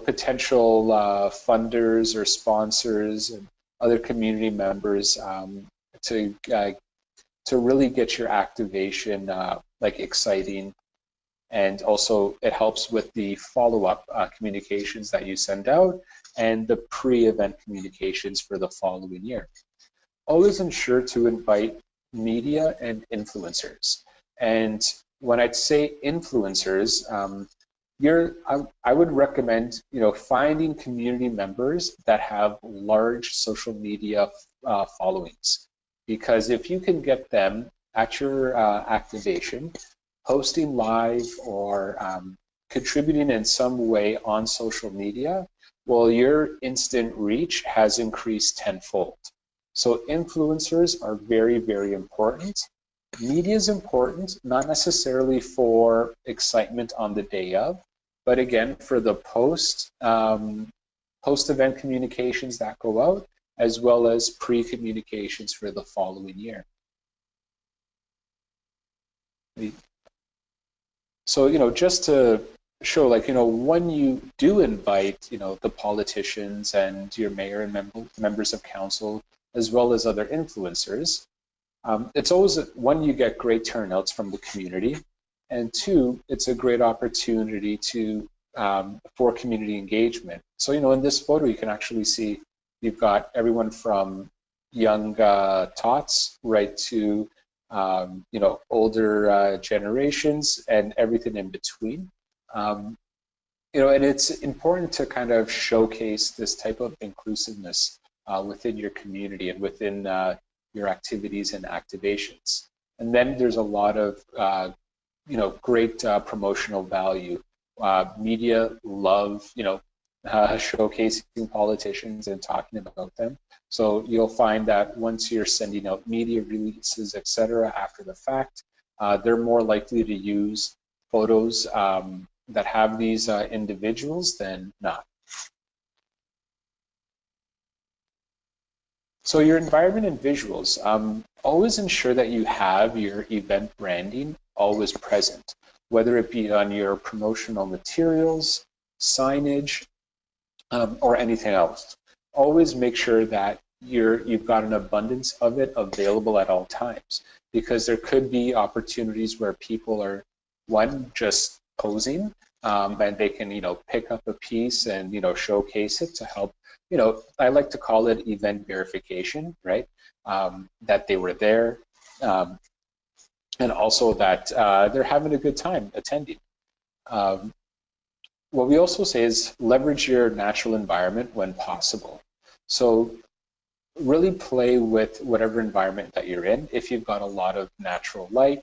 potential funders or sponsors and other community members to really get your activation exciting. And also it helps with the follow-up communications that you send out and the pre-event communications for the following year. Always ensure to invite media and influencers. And when I'd say influencers, I would recommend, finding community members that have large social media followings, because if you can get them at your activation, posting live or contributing in some way on social media, well, your instant reach has increased tenfold. So influencers are very, very important. Media is important, not necessarily for excitement on the day of, but again, for the post-event communications that go out, as well as pre-communications for the following year. So, just to show, when you do invite, the politicians and your mayor and members of council, as well as other influencers, it's always, one, you get great turnouts from the community, and two, it's a great opportunity for community engagement. So, in this photo, you can actually see you've got everyone from young tots right to older generations and everything in between. And it's important to kind of showcase this type of inclusiveness within your community and within your activities and activations. And then there's a lot of great promotional value. Media love showcasing politicians and talking about them. So you'll find that once you're sending out media releases, etc., after the fact, they're more likely to use photos that have these individuals than not. So your environment and visuals, always ensure that you have your event branding always present, whether it be on your promotional materials, signage, or anything else. Always make sure that you've got an abundance of it available at all times, because there could be opportunities where people are, one, just posing, and they can pick up a piece and showcase it to help. I like to call it event verification, right? That they were there, and also that they're having a good time attending. What we also say is leverage your natural environment when possible. So really play with whatever environment that you're in. If you've got a lot of natural light,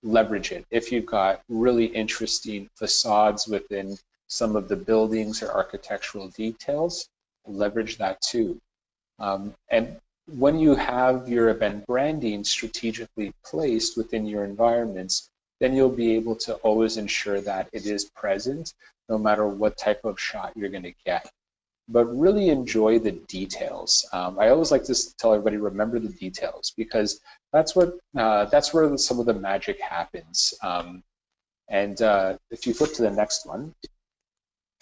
leverage it. If you've got really interesting facades within some of the buildings or architectural details, leverage that too. And when you have your event branding strategically placed within your environments, then you'll be able to always ensure that it is present no matter what type of shot you're going to get. But really enjoy the details. I always like to tell everybody, remember the details, because that's where some of the magic happens. And if you flip to the next one,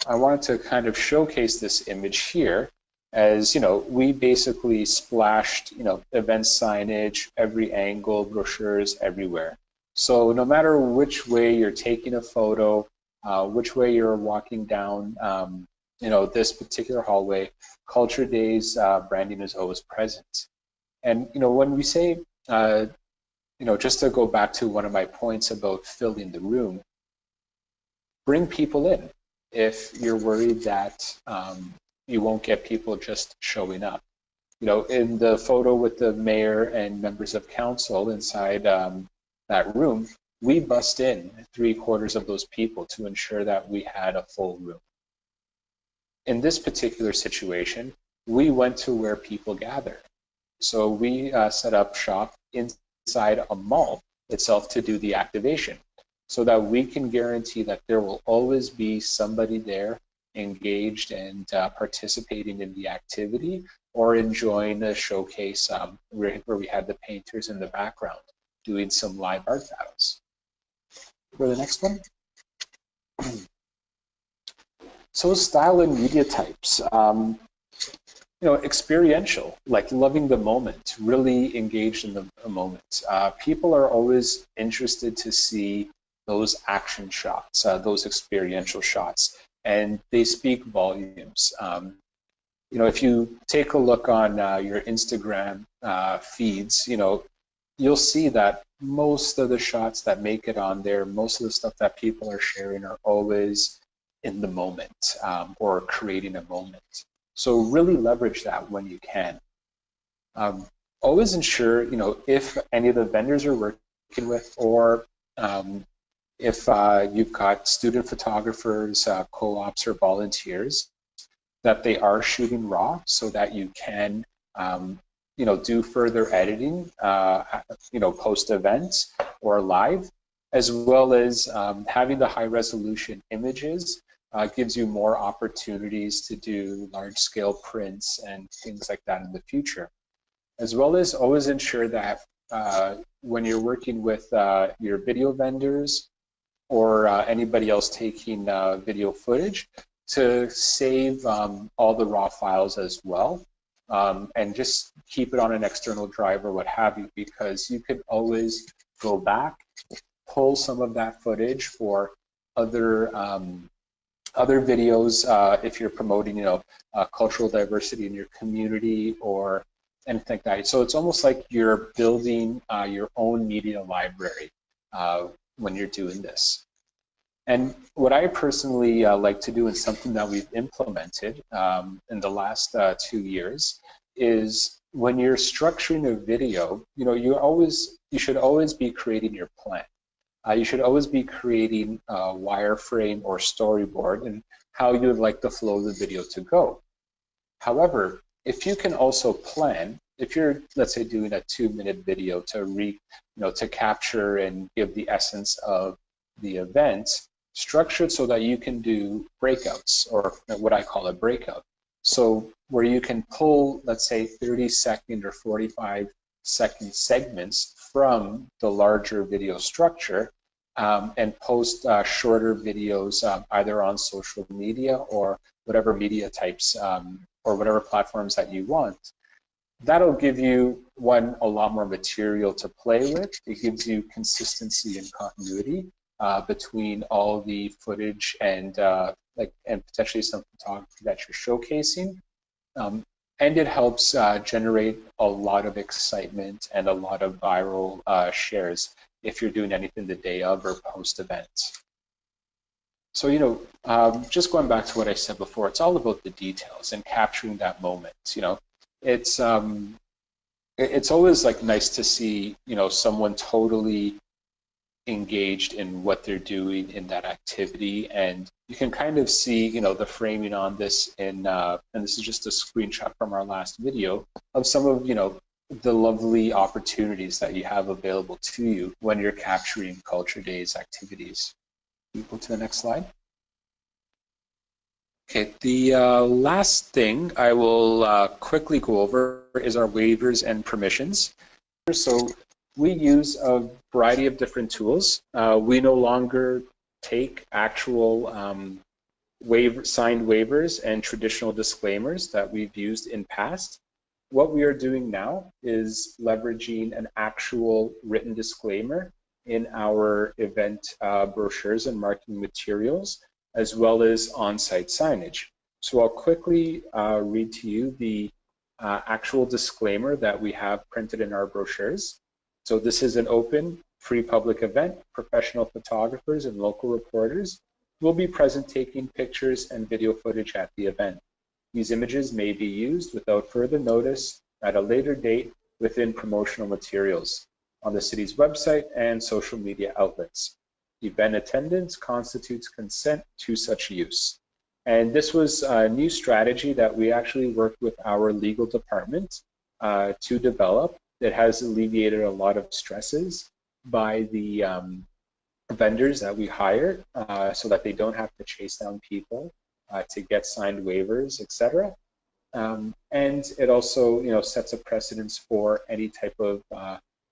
I wanted to kind of showcase this image here. As we basically splashed event signage, every angle, brochures everywhere. So no matter which way you're taking a photo, which way you're walking down this particular hallway, Culture Days branding is always present. And when we say just to go back to one of my points about filling the room, bring people in if you're worried that you won't get people just showing up. In the photo with the mayor and members of council inside that room, we bussed in 3/4 of those people to ensure that we had a full room. In this particular situation, we went to where people gather. So we set up shop inside a mall itself to do the activation, so that we can guarantee that there will always be somebody there engaged and participating in the activity or enjoying a showcase where we had the painters in the background doing some live art battles. For the next one. So style and media types. Experiential, like loving the moment, really engaged in the moment. People are always interested to see those action shots, those experiential shots, and they speak volumes. If you take a look on your Instagram feeds, you'll see that most of the shots that make it on there, most of the stuff that people are sharing are always in the moment or creating a moment. So really leverage that when you can. Always ensure, if any of the vendors you're working with, or if you've got student photographers, co-ops, or volunteers, that they are shooting raw so that you can, do further editing, post-event or live, as well as having the high-resolution images gives you more opportunities to do large-scale prints and things like that in the future. As well as always ensure that when you're working with your video vendors or anybody else taking video footage, to save all the raw files as well, and just keep it on an external drive or what have you, because you could always go back, pull some of that footage for other videos if you're promoting, cultural diversity in your community or anything like that. So it's almost like you're building your own media library when you're doing this. And what I personally like to do, and something that we've implemented in the last 2 years, is when you're structuring a video, you should always be creating your plan. You should always be creating a wireframe or storyboard and how you would like the flow of the video to go. However, if you can also plan, if you're, let's say, doing a 2-minute video to capture and give the essence of the event, structure it so that you can do breakouts, or what I call a breakout. So where you can pull, let's say, 30-second or 45-second segments from the larger video structure and post shorter videos either on social media or whatever media types or whatever platforms that you want. That'll give you, one, a lot more material to play with. It gives you consistency and continuity between all the footage and potentially some photography that you're showcasing. And it helps generate a lot of excitement and a lot of viral shares if you're doing anything the day of or post-event. So, just going back to what I said before, it's all about the details and capturing that moment. It's always nice to see, someone totally engaged in what they're doing in that activity, and you can kind of see the framing on this and this is just a screenshot from our last video of some of the lovely opportunities that you have available to you when you're capturing Culture Days activities. Can you go to the next slide? Okay, the last thing I will quickly go over is our waivers and permissions. So we use a variety of different tools. We no longer take actual signed waivers and traditional disclaimers that we've used in past. What we are doing now is leveraging an actual written disclaimer in our event brochures and marketing materials, as well as on-site signage. So I'll quickly read to you the actual disclaimer that we have printed in our brochures. So this is an open, free public event. Professional photographers and local reporters will be present taking pictures and video footage at the event. These images may be used without further notice at a later date within promotional materials on the city's website and social media outlets. Event attendance constitutes consent to such use. And this was a new strategy that we actually worked with our legal department to develop. It has alleviated a lot of stresses by the vendors that we hire so that they don't have to chase down people to get signed waivers, etc. And it also sets a precedence for any type of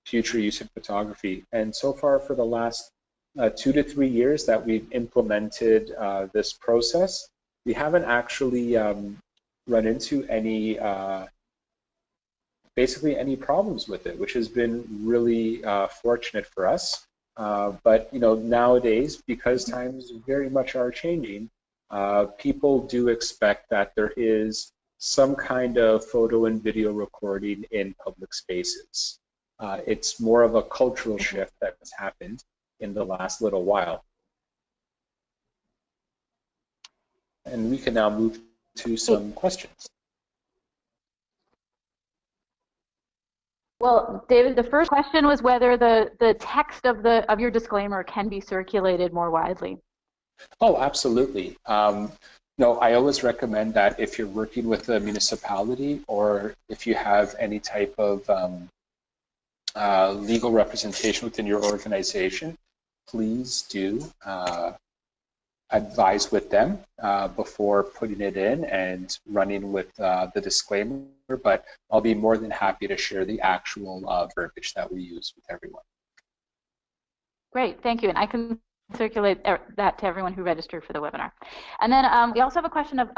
future use of photography. And so far for the last 2 to 3 years that we've implemented this process, we haven't actually run into any basically any problems with it, which has been really fortunate for us. But nowadays, because times very much are changing, people do expect that there is some kind of photo and video recording in public spaces. It's more of a cultural shift that has happened in the last little while. And we can now move to some questions. Well, David, the first question was whether the text of your disclaimer can be circulated more widely. Oh, absolutely. No, I always recommend that if you're working with a municipality or if you have any type of legal representation within your organization, please do advise with them before putting it in and running with the disclaimer, but I'll be more than happy to share the actual verbiage that we use with everyone. Great, thank you. And I can circulate that to everyone who registered for the webinar. And then we also have a question of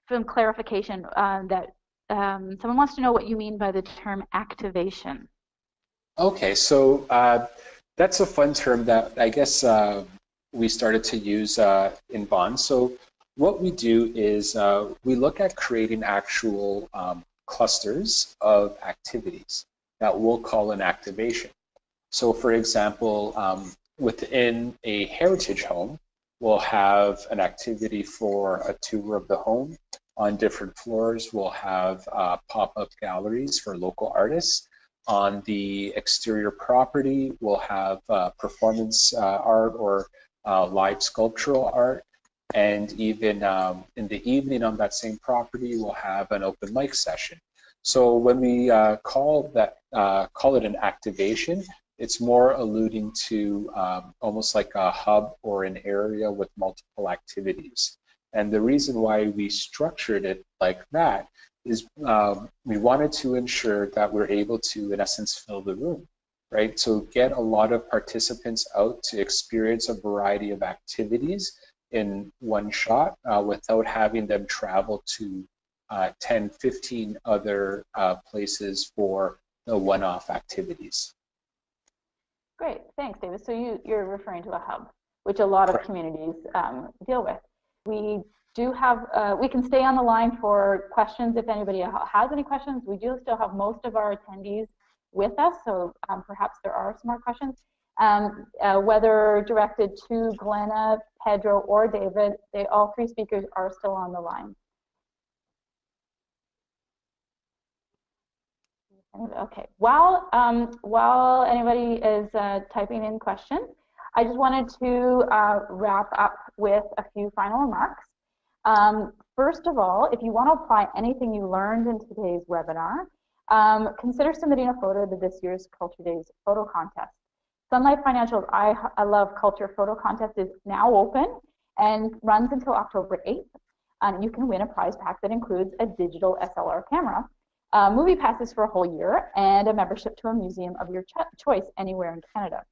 some clarification that someone wants to know what you mean by the term activation. Okay, so that's a fun term that I guess we started to use in Vaughan. So what we do is we look at creating actual clusters of activities that we'll call an activation. So for example, within a heritage home, we'll have an activity for a tour of the home. On different floors, we'll have pop-up galleries for local artists. On the exterior property, we'll have performance art or live sculptural art. And even in the evening on that same property, we'll have an open mic session. So when we call it an activation, it's more alluding to almost like a hub or an area with multiple activities. And the reason why we structured it like that is we wanted to ensure that we're able to, in essence, fill the room, right? So get a lot of participants out to experience a variety of activities in one shot without having them travel to 10, 15 other places for the one-off activities. Great, thanks, David. So you're referring to a hub, which a lot of Correct. communities deal with. We do have, we can stay on the line for questions if anybody has any questions. We do still have most of our attendees with us, so perhaps there are some more questions. Whether directed to Glenna, Pedro, or David, all three speakers are still on the line. Okay, while anybody is typing in questions, I just wanted to wrap up with a few final remarks. First of all, if you want to apply anything you learned in today's webinar, consider submitting a photo to this year's Culture Days photo contest. Sun Life Financial's I Love Culture photo contest is now open and runs until October 8th. And you can win a prize pack that includes a digital SLR camera, movie passes for a whole year, and a membership to a museum of your choice anywhere in Canada.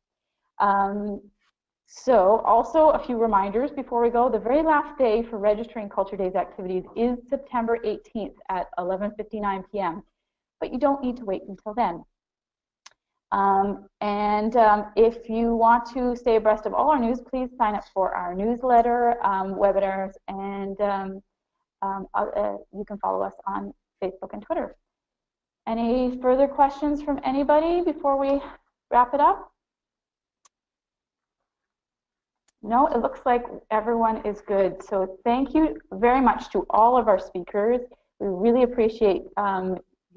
So also a few reminders before we go. The very last day for registering Culture Days activities is September 18th at 11:59 p.m. But you don't need to wait until then. If you want to stay abreast of all our news, please sign up for our newsletter, webinars, and you can follow us on Facebook and Twitter. Any further questions from anybody before we wrap it up? No, it looks like everyone is good. So thank you very much to all of our speakers. We really appreciate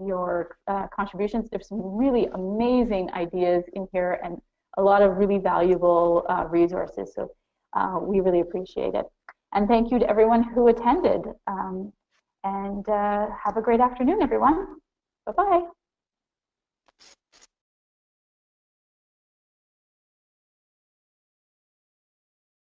your contributions. There's some really amazing ideas in here and a lot of really valuable resources. So we really appreciate it. And thank you to everyone who attended. Have a great afternoon, everyone. Bye-bye.